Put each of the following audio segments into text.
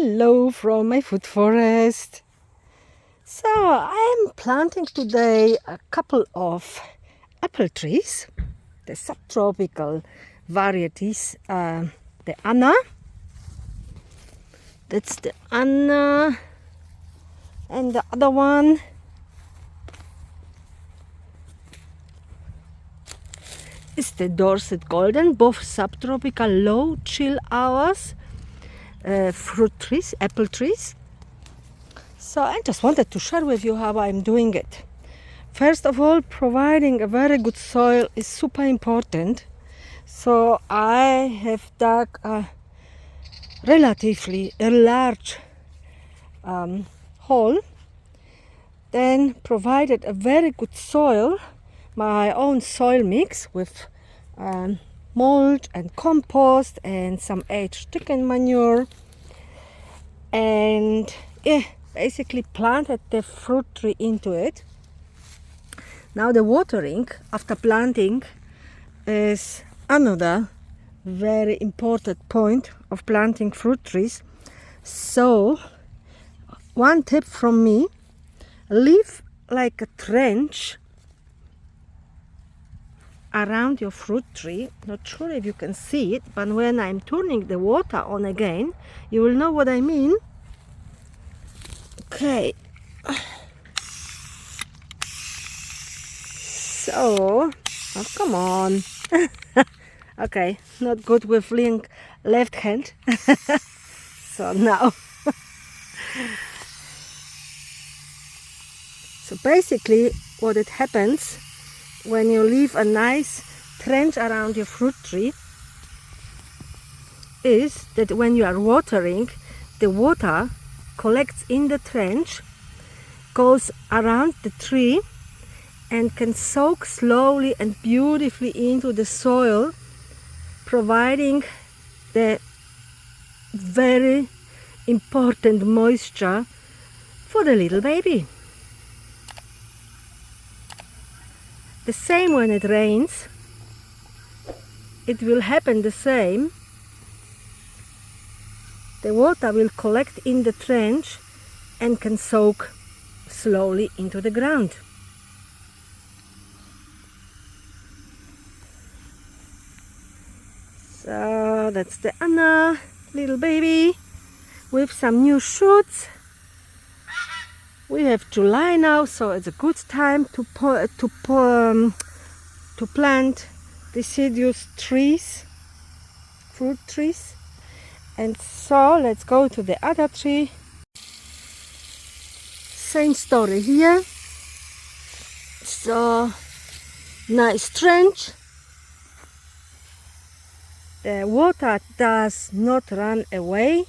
Hello from my food forest. So I am planting today a couple of apple trees, the subtropical varieties, the Anna. That's the Anna, and the other one is the Dorset Golden, both subtropical low chill hours fruit trees, apple trees. So I just wanted to share with you how I'm doing it. First of all, providing a very good soil is super important. So I have dug a relatively large hole, then provided a very good soil, my own soil mix with mold and compost and some aged chicken manure, and basically planted the fruit tree into it. Now the watering after planting is another very important point of planting fruit trees. So one tip from me: leave like a trench around your fruit tree. Not sure if you can see it, but when I'm turning the water on again, you will know what I mean. Okay, so oh, come on. Okay, not good with left hand. So now so basically what it happens when you leave a nice trench around your fruit tree is that when you are watering, the water collects in the trench, goes around the tree, and can soak slowly and beautifully into the soil, providing the very important moisture for the little baby. The same when it rains, it will happen the same. The water will collect in the trench and can soak slowly into the ground. So that's the Anna, little baby, with some new shoots. We have July now, so it's a good time to plant deciduous trees, fruit trees. And so let's go to the other tree. Same story here. So nice trench. The water does not run away.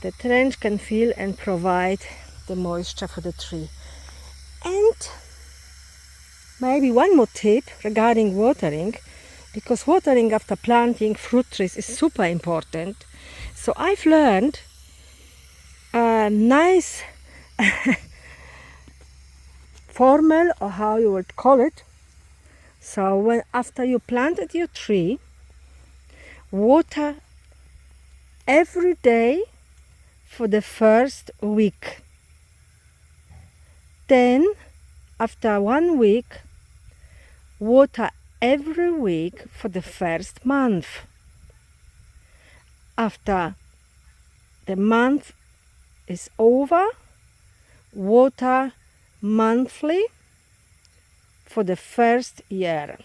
The trench can fill and provide the moisture for the tree. And maybe one more tip regarding watering, because watering after planting fruit trees is super important. So I've learned a nice formula, or how you would call it. So after you planted your tree, water every day for the first week. Then after 1 week, water every week for the first month. After the month is over, water monthly for the first year.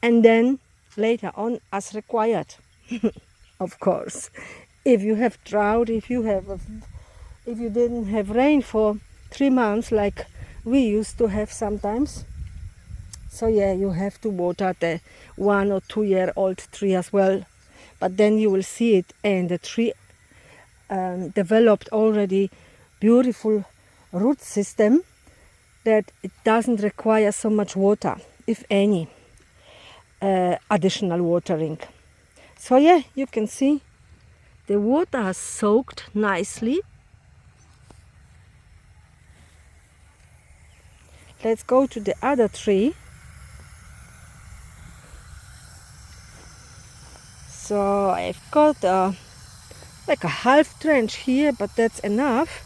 And then later on as required. Of course, if you have drought, if you didn't have rain for 3 months like we used to have sometimes, so yeah, you have to water the 1 or 2 year old tree as well. But then you will see it, and the tree developed already beautiful root system that it doesn't require so much water, if any, additional watering. So yeah, you can see the water has soaked nicely. Let's go to the other tree. So I've got like a half trench here, but that's enough.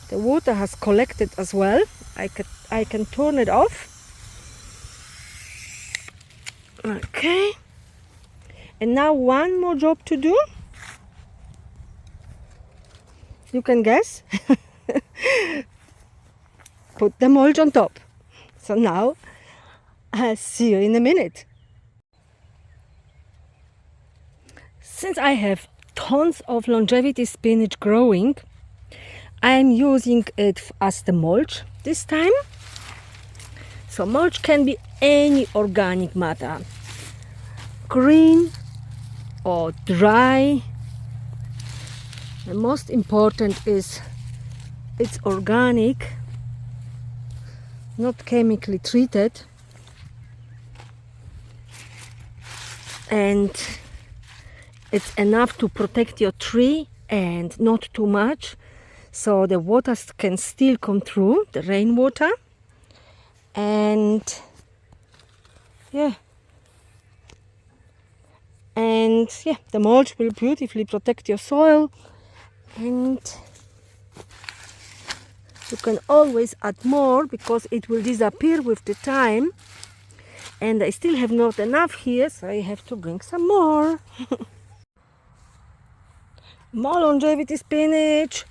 The water has collected as well. I can turn it off. Okay. And now one more job to do. You can guess. Put the mulch on top. So now I'll see you in a minute. Since I have tons of longevity spinach growing, I'm using it as the mulch this time. So mulch can be any organic matter, green or dry. The most important is it's organic, not chemically treated, and it's enough to protect your tree and not too much, so the water can still come through, the rainwater. And yeah, the mulch will beautifully protect your soil, and you can always add more because it will disappear with the time. And I still have not enough here, so I have to bring some more. More longevity spinach.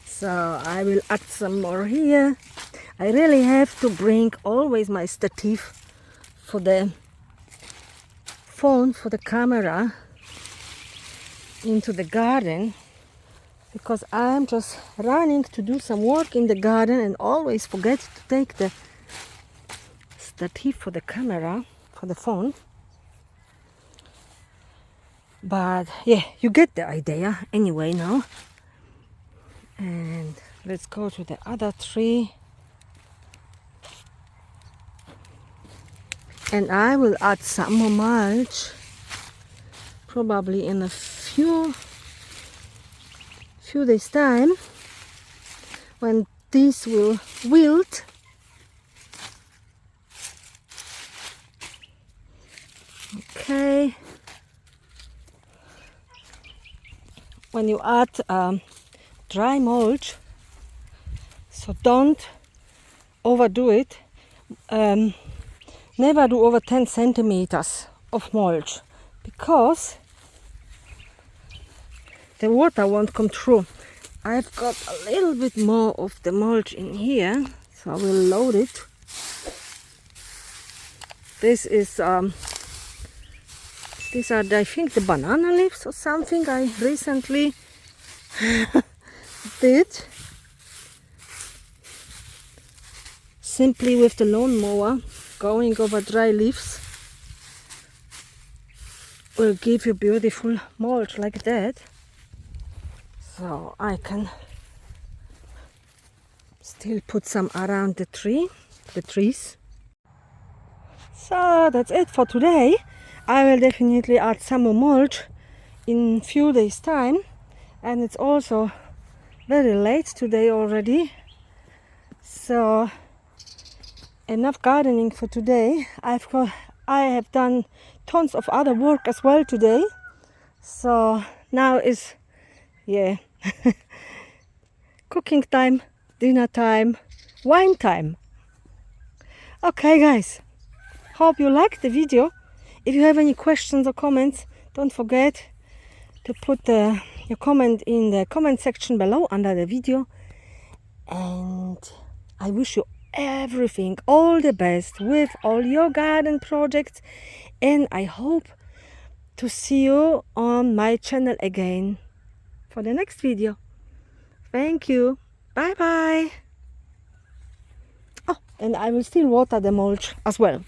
So I will add some more here. I really have to bring always my stative for the phone, for the camera, into the garden, because I'm just running to do some work in the garden and always forget to take the stative for the camera, for the phone. But yeah, you get the idea anyway now. And let's go to the other tree. And I will add some more mulch, probably in a few days time, when this will wilt. Okay. When you add dry mulch, so don't overdo it. Never do over 10 centimeters of mulch, because the water won't come through. I've got a little bit more of the mulch in here, so I will load it. This is these are, I think, the banana leaves or something I recently did. Simply with the lawnmower, going over dry leaves will give you beautiful mulch like that. So I can still put some around the trees. So that's it for today. I will definitely add some more mulch in few days time, and it's also very late today already, so enough gardening for today. I have done tons of other work as well today, so now is cooking time, dinner time, wine time. Okay guys, hope you liked the video. If you have any questions or comments, don't forget to put your comment in the comment section below under the video. And I wish you everything, all the best with all your garden projects, and I hope to see you on my channel again for the next video. Thank you. Bye bye. Oh, and I will still water the mulch as well.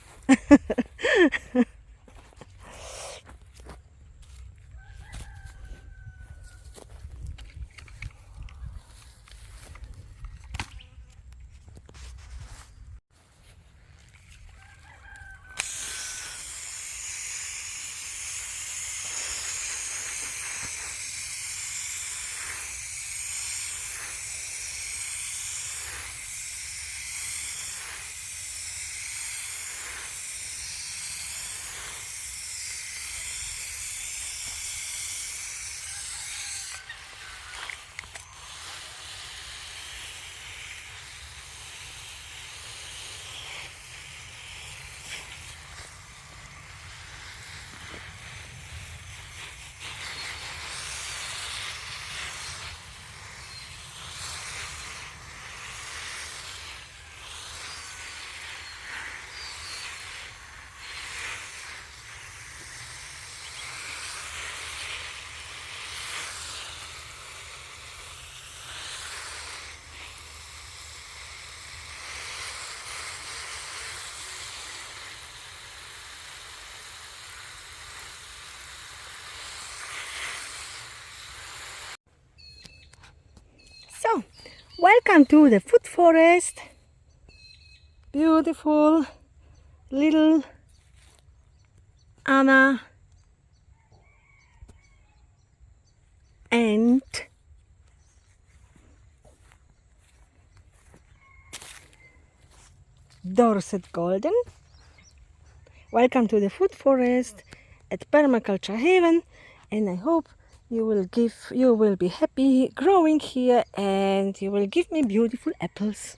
Welcome to the food forest. Beautiful little Anna and Dorset Golden. Welcome to the food forest at Permaculture Haven, and I hope you will be happy growing here and you will give me beautiful apples.